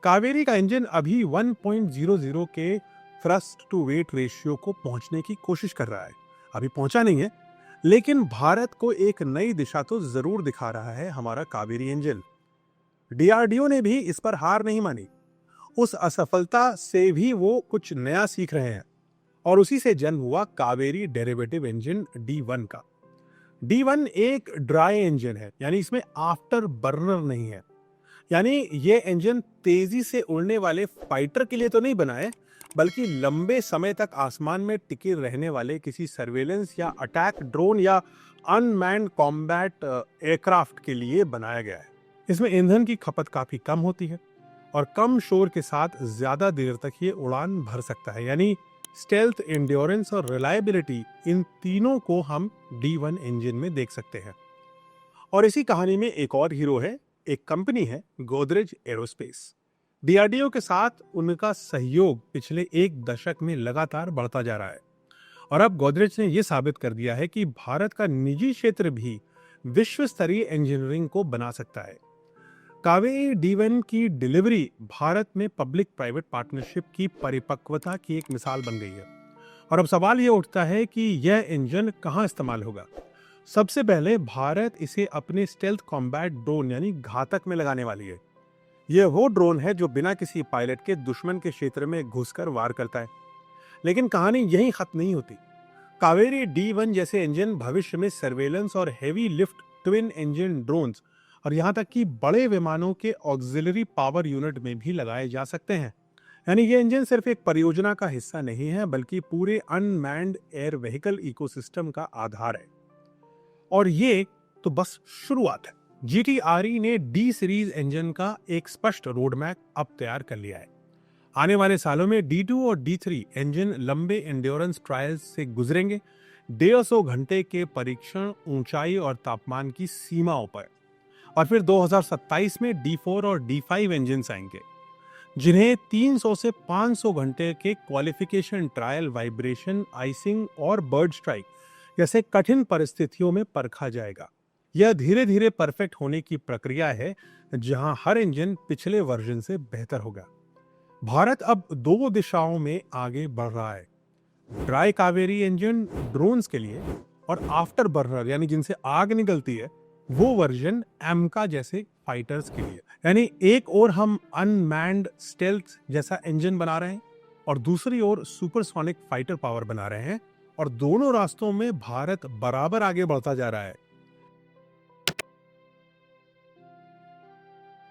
कावेरी का इंजन अभी 1.00 के थ्रस्ट टू वेट रेशियो को पहुंचने की कोशिश कर रहा है। अभी पहुंचा नहीं है, लेकिन भारत को एक नई दिशा तो जरूर दिखा रहा है हमारा कावेरी इंजन। डीआरडीओ ने भी इस पर हार नहीं मानी। उस असफलता से भी वो कुछ नया सीख रहे हैं और उसी से जन्म हुआ कावेरी डेरिवेटिव इंजन D1 का। D1 एक ड्राई इंजन है, यानी इसमें आफ्टर बर्नर नहीं है। यानी ये इंजन तेजी से उड़ने वाले फाइटर के लिए तो नहीं बना है, बल्कि लंबे समय तक आसमान में टिके रहने वाले किसी सर्वेलेंस या अटैक ड्रोन या अनमैन्ड कॉम्बैट एयरक्राफ्ट के लिए बनाया गया है। इसमें ईंधन की खपत काफी कम होती है और कम शोर के साथ ज्यादा देर तक ये उड़ान भर सकता है। यानी स्टेल्थ, एंड्योरेंस और रिलायबिलिटी, इन तीनों को हम D1 इंजन में देख सकते हैं। और इसी कहानी में एक और हीरो है, एक कंपनी है गोदरेज एरोस्पेस। डीआरडीओ के साथ उनका सहयोग पिछले एक दशक में लगातार बढ़ता जा रहा है और अब गोदरेज ने यह साबित कर दिया है कि भारत का निजी क्षेत्र भी विश्व स्तरीय इंजीनियरिंग को बना सकता है। कावेरी D1 की डिलीवरी भारत में पब्लिक प्राइवेट पार्टनरशिप की परिपक्वता की एक मिसाल बन गई है। और अब सवाल यह उठता है कि यह इंजन कहां इस्तेमाल होगा। सबसे पहले भारत इसे अपने स्टेल्थ कॉम्बैट ड्रोन यानी घातक में लगाने वाली है। यह वो ड्रोन है जो बिना किसी पायलट के दुश्मन के क्षेत्र में घुसकर वार करता है। लेकिन कहानी यहीं खत्म नहीं होती। कावेरी D1 जैसे इंजन भविष्य में सर्वेलेंस और heavy lift twin engine drones और यहां तक कि बड़े विमानों के ऑक्सिलरी पावर यूनिट में भी लगाए जा सकते हैं। यानी ये इंजन सिर्फ एक परियोजना का हिस्सा नहीं है, बल्कि पूरे अनमैन्ड एयर व्हीकल इकोसिस्टम का आधार है। और ये तो बस शुरुआत है। GTRE ने D सीरीज इंजन का एक स्पष्ट रोड मैप अब तैयार कर लिया है। आने वाले सालों में D2 और D3 इंजन लंबे एंड्योरेंस ट्रायल्स से गुजरेंगे, 150 घंटे के परीक्षण ऊंचाई और तापमान की सीमाओं पर। और फिर 2027 में D4 और D5 इंजन आएंगे, जिन्हें 300 से 500 घंटे के क्वालिफिकेशन ट्रायल, वाइब्रेशन, आइसिंग और बर्ड स्ट्राइक जैसे कठिन परिस्थितियों में परखा जाएगा। यह धीरे धीरे परफेक्ट होने की प्रक्रिया है, जहां हर इंजन पिछले वर्जन से बेहतर होगा। भारत अब दो दिशाओं में आगे बढ़ रहा है, ड्राई कावेरी इंजन ड्रोन्स के लिए और आफ्टर बर्नर यानी जिनसे आग निकलती है वो वर्जन एमका जैसे फाइटर्स के लिए। यानी एक और हम अनमैन्ड स्टेल्थ जैसा इंजन बना रहे हैं और दूसरी ओर सुपरसोनिक फाइटर पावर बना रहे हैं, और दोनों रास्तों में भारत बराबर आगे बढ़ता जा रहा है।